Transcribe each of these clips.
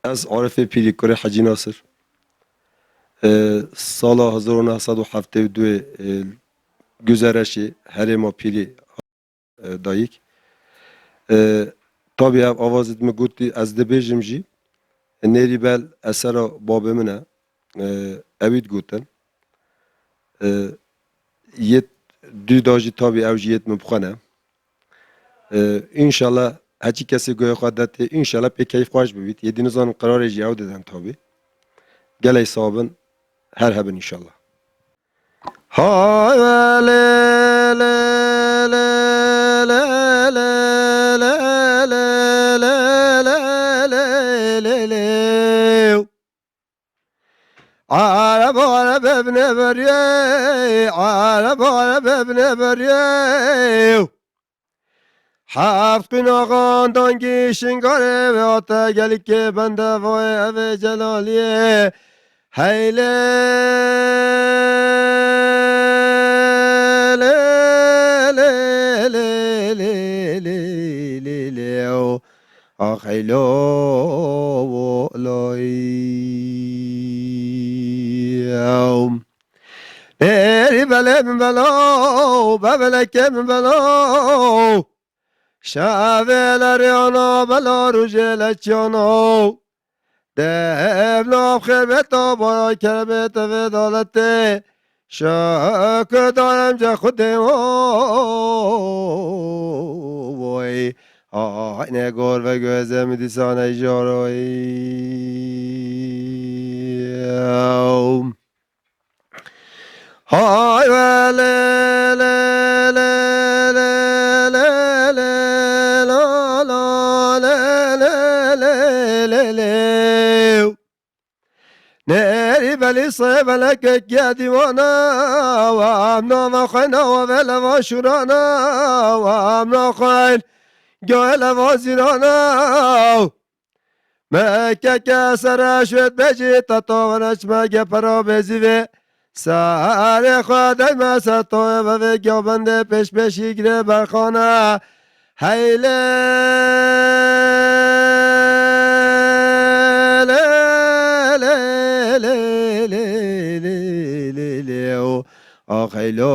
از عارف پیریکور حاجی ناصر سال 1972 گزارشی هرما پیری دایک طبعا آوازت میگویی از دبیجم جی نری بل اثر باب منه اوید گوتن یت دو داجی طبعا اوجیت مبخنه انشالله هرچی کسی گوی خودت انشالله به کیف خواهش ببید یه دینزان قرار جیاو دادن طبعا گله صابن هر هبن انشالله های له له له له له له له له له له عرب عرب ابن بريه عرب عرب ابن بريه حفظ ناغان دانگی شنگاره و آتا گلی که بنده وای او جلالیه هیله آخیلو لاییم نری بله من بلو ببلکه من بلو شاوه ریانا بلا روژه لچیانو دبلاب خربتا برای کربت و دالته شاک دارم جا خودم وای آینه گور و گوزم دیسانه جاروی های وله له له له له له لا لا له له له له له نری بلی صیب لکک یا دیوانا و امنا و خینا و وله و شورانا و امنا خیل گوه لوا زیرانا مکه که سرشوید بجی تطاونش مگه پرا بزیوه سر خودای مسر توی و وگیا بنده پیش پیشی گره برخانه هیله آخیلو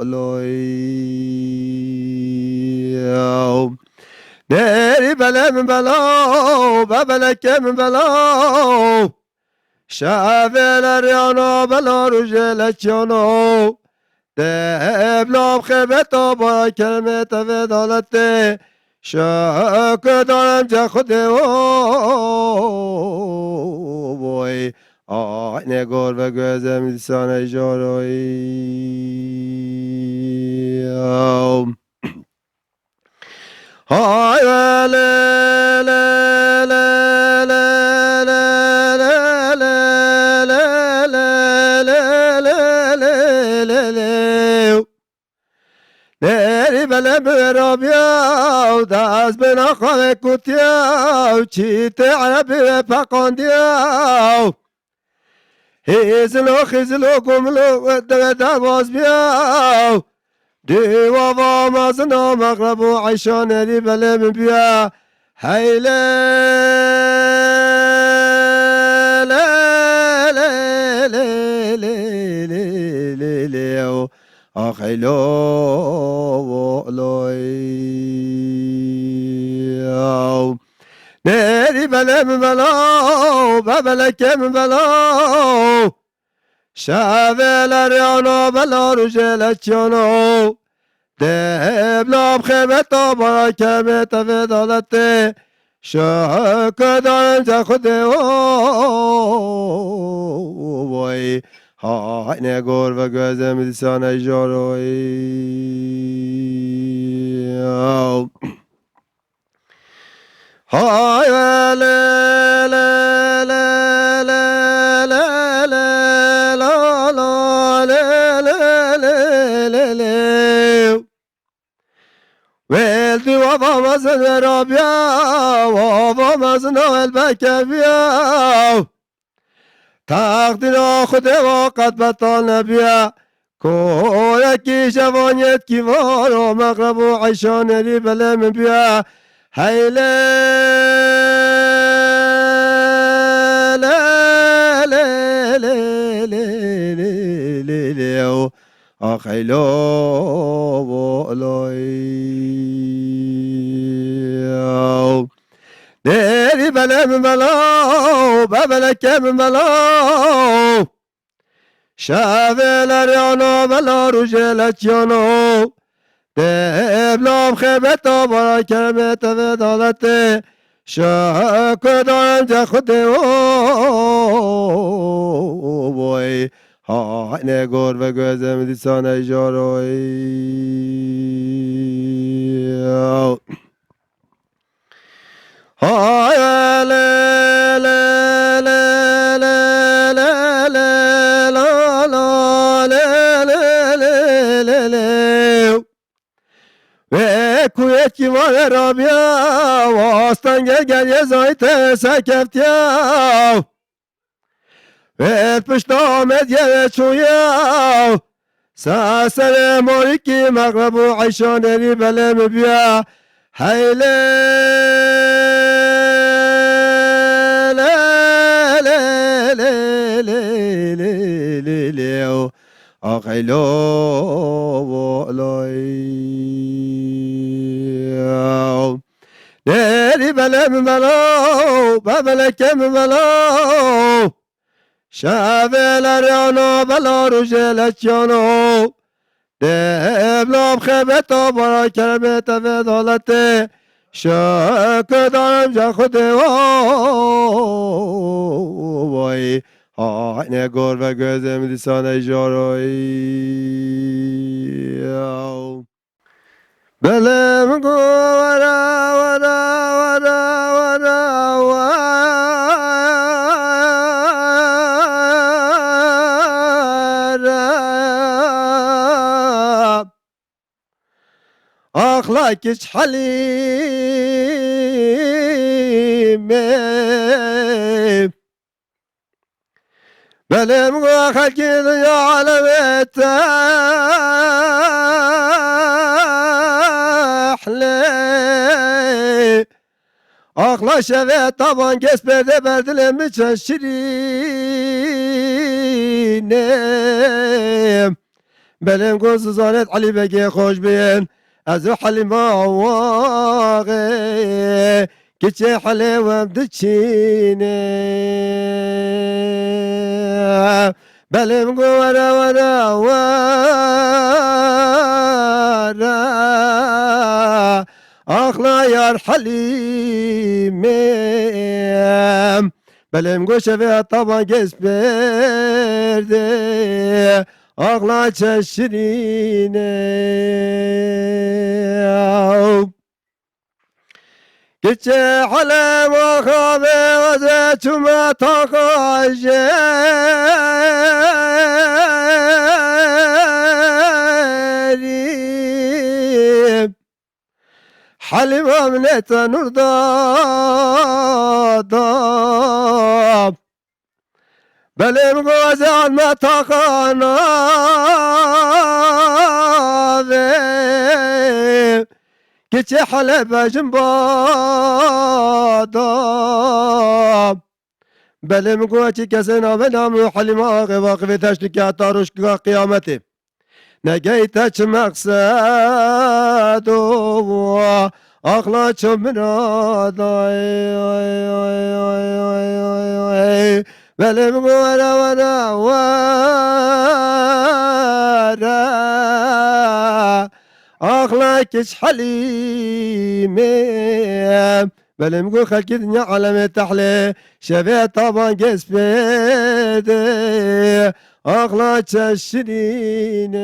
لاییم نری بله من بلو ببلکه من بلو شاوه ریانا بلا روژه لچیانو دبلاب خیبتا با کلمت و دالته شاک دارم جا خوده وای آینه گور و گوزم دیسانه جاروی های وله له له له نری بله برابیا دست بنا خواه کتیا چیت عربی پاکاندیا هیزلو خیزلو گملو دواز بیا دیوا و مازنا مغرب و عیشا نری بله من بیا هیله آخیلو لاییم نری بله من بلو ببلکه من بلو شاوه ریانا بلا روژه لچیانو دبلاب خیبتا برای کرمت و دالته شاک دارم جا خوده وای اینه گور و گوزم دیسانه جاروی های وله له له له له له لا لا له له له له له ولدی و بامزن رابیا و بامزن البکه بیا تقدیر خود وقت بطال نبیا کورکی جوانیت کی وارو مغرب و عیشان ری بله من بیا هیله خيلو بولوي ديري بلا من بلاو بابلك من بلاو شافل ريانو بلا رجلت يانو دبلام خبتا برا كلمت ودالتي شاكو دارم جا خودي بوي ها نگور و gözüm disane jaroy hay le le le le le le la la le le le le le ve kuvvet ki var Rabia vastan gel zayte sekeftiya ve pişta medye çuya sasere moriki mağrabu ayşaneri belem biya hayle le le le le le le le akhilo volay deri belem belo babelekem belo شافل ريانو بلا رجلت يانو دبلام خبتا برا كلمت ودالتي شاك دارم جا خودي وای ها نگور و gözüm disane jaroy belem go vara vara vara vara أخلاق حليم بلم خلق يا علمت أحلي أخلاق شفيت طبعا كسبر بردل متشرين بلم قوس زانت علي بقي خوش بين از حلما واقع كتشي حلوة بدتشيني بلم ورا ورا ورا أخلا يا الحليم بلم شفيها طبعا قس بردي أغلى تشرين كتش على مخابي وزيت ما تقاجري حلم أمنيت نور ضاب بلم غزال ما تقانا كتش حلب جنبادا بلم قوتي كسنا بلام حلما واقف تشتكي عطاروش قيامتي نجيتش مقصد أخلاق من بلم ورا ورا ورا أخلاقش حليم بلم قو خلق الدنيا على تحلي شفيت طبعا قس بيدي أخلاقش الشرين